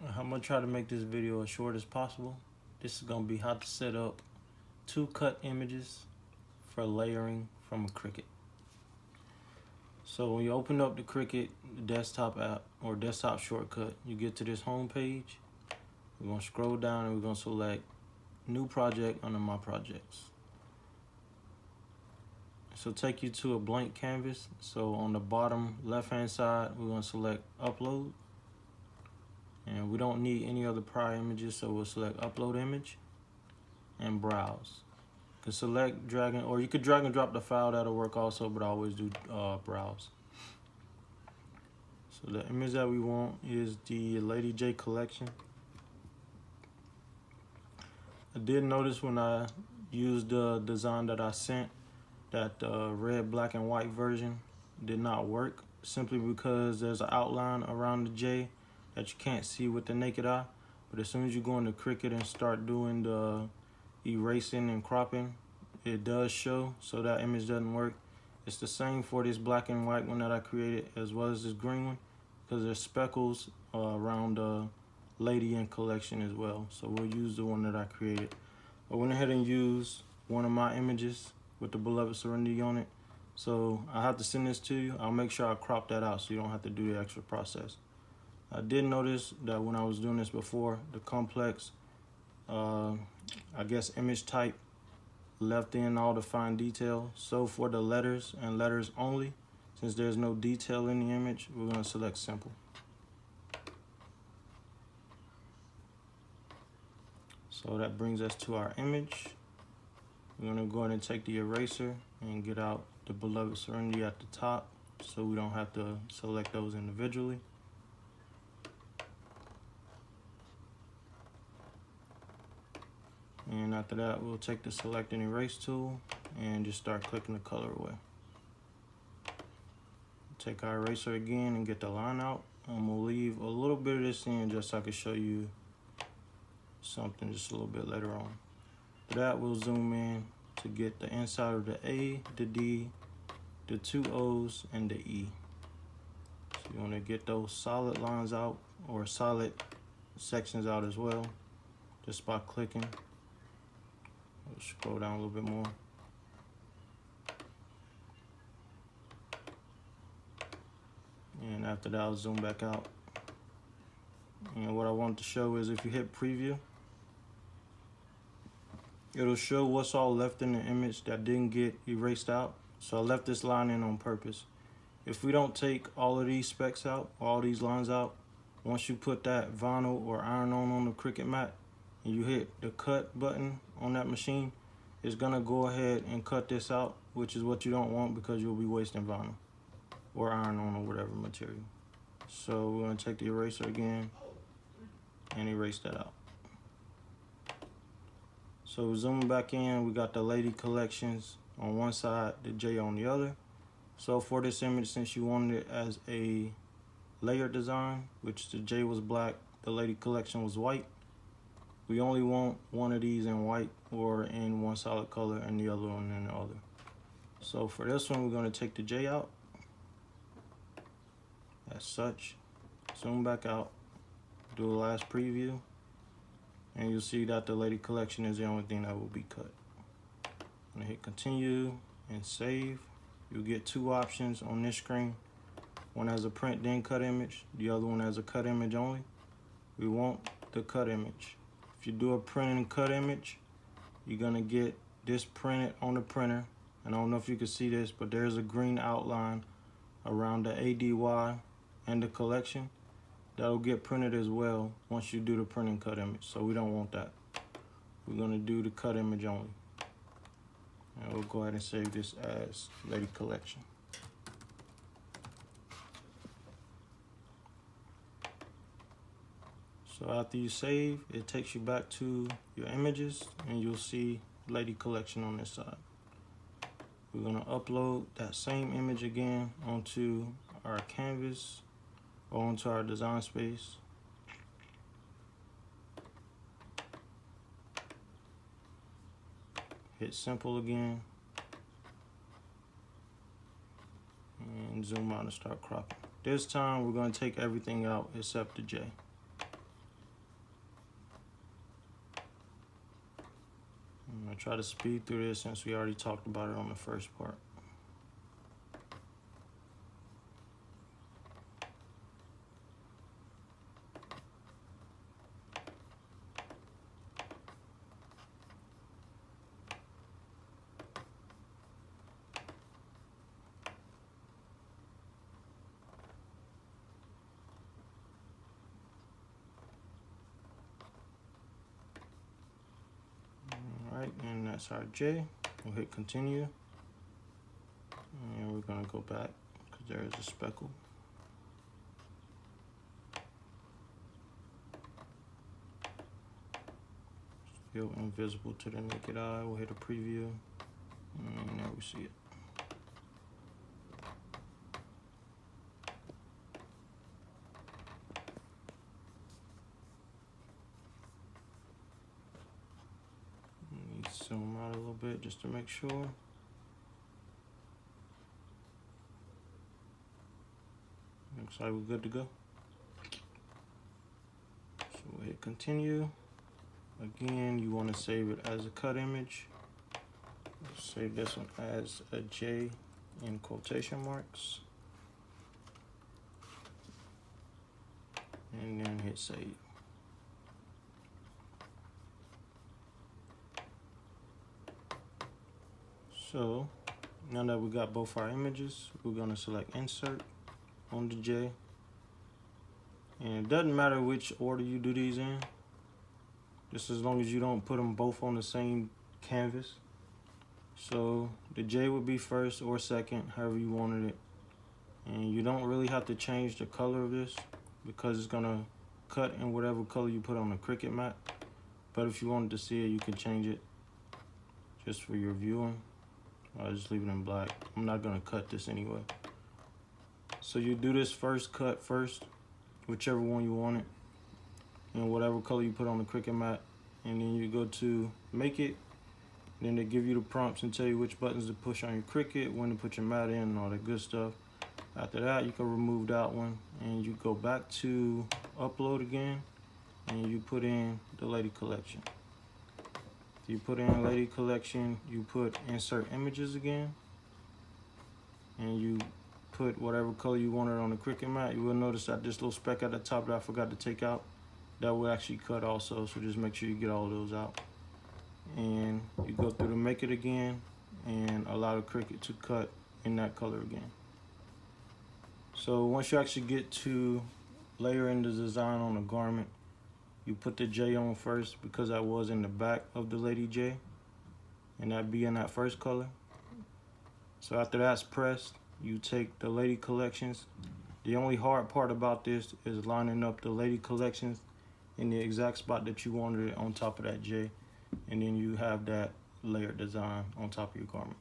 I'm gonna try to make this video as short as possible. This is gonna be how to set up 2 cut images for layering from a CRICUT. So when you open up the CRICUT desktop app or desktop shortcut, you get to this home page. We're gonna scroll down and we're gonna select new project under my projects. So take you to a blank canvas. So on the bottom left hand side, we're gonna select upload. And we don't need any other prior images, so we'll select upload image and browse. You can select drag and, or you could drag and drop the file, that'll work also, but I always do browse. So the image that we want is the Lady J collection. I did notice when I used the design that I sent that the red, black, and white version did not work, simply because there's an outline around the J that you can't see with the naked eye. But as soon as you go into CRICUT and start doing the erasing and cropping, it does show, so that image doesn't work. It's the same for this black and white one that I created, as well as this green one, because there's speckles around the Lady and collection as well. So we'll use the one that I created. I went ahead and used one of my images with the Beloved Serenity on it. So I have to send this to you. I'll make sure I crop that out so you don't have to do the extra process. I did notice that when I was doing this before, the complex, I guess, image type left in all the fine detail. So for the letters and letters only, since there's no detail in the image, we're going to select simple. So that brings us to our image. We're going to go ahead and take the eraser and get out the Beloved Serenity at the top, so we don't have to select those individually. And after that, we'll take the select and erase tool and just start clicking the color away. Take our eraser again and get the line out. And we'll leave a little bit of this in just so I can show you something just a little bit later on. For that, we'll zoom in to get the inside of the A, the D, the 2 O's, and the E. So you want to get those solid lines out, or solid sections out as well, just by clicking. We'll scroll down a little bit more. And after that, I'll zoom back out. And what I want to show is if you hit preview, it'll show what's all left in the image that didn't get erased out. So I left this line in on purpose. If we don't take all of these specks out, all these lines out, once you put that vinyl or iron on the CRICUT mat, and you hit the cut button on that machine, it's gonna go ahead and cut this out, which is what you don't want, because you'll be wasting vinyl or iron on or whatever material. So we're gonna take the eraser again and erase that out. So zooming back in, we got the Lady collections on one side, the J on the other. So for this image, since you wanted it as a layered design, which the J was black, the Lady collection was white, we only want one of these in white or in one solid color and the other one in the other. So for this one, we're going to take the J out as such, zoom back out, do a last preview, and you'll see that the Lady collection is the only thing that will be cut. I'm going to hit continue and save. You'll get 2 options on this screen. One has a print then cut image, the other one has a cut image only. We want the cut image. If you do a print and cut image, you're gonna get this printed on the printer. And I don't know if you can see this, but there's a green outline around the ADY and the collection. That'll get printed as well once you do the print and cut image. So we don't want that. We're gonna do the cut image only. And we'll go ahead and save this as Lady collection. So after you save, it takes you back to your images and you'll see Lady collection on this side. We're gonna upload that same image again onto our canvas or onto our design space. Hit simple again and zoom out and start cropping. This time we're gonna take everything out except the J. I'm gonna try to speed through this since we already talked about it on the first part. Alright, and that's our J. We'll hit continue. And we're gonna go back because there is a speckle. Still invisible to the naked eye. We'll hit a preview. And there we see it. Let me zoom out a little bit just to make sure. Looks like we're good to go. So we'll hit continue. Again, you want to save it as a cut image. Save this one as a J in quotation marks. And then hit save. So now that we got both our images, we're going to select insert on the J. And it doesn't matter which order you do these in, just as long as you don't put them both on the same canvas. So the J would be first or second, however you wanted it. And you don't really have to change the color of this because it's gonna cut in whatever color you put on the CRICUT mat. But if you wanted to see it, you can change it just for your viewing. I'll just leave it in black. I'm not gonna cut this anyway. So you do this first cut first, whichever one you want it, and whatever color you put on the CRICUT mat, and then you go to make it. Then they give you the prompts and tell you which buttons to push on your CRICUT, when to put your mat in, and all that good stuff. After that, you can remove that one, and you go back to upload again, and you put in the lady collection. You put in lady collection, you put insert images again, and you put whatever color you wanted on the CRICUT mat. You will notice that this little speck at the top that I forgot to take out, that will actually cut also, so just make sure you get all those out. And you go through to make it again and allow the CRICUT to cut in that color again. So once you actually get to layering the design on the garment, you put the J on first because that was in the back of the lady J, and that be in that first color. So after that's pressed, you take the lady collections. The only hard part about this is lining up the lady collections in the exact spot that you wanted it on top of that J, and then you have that layered design on top of your garment.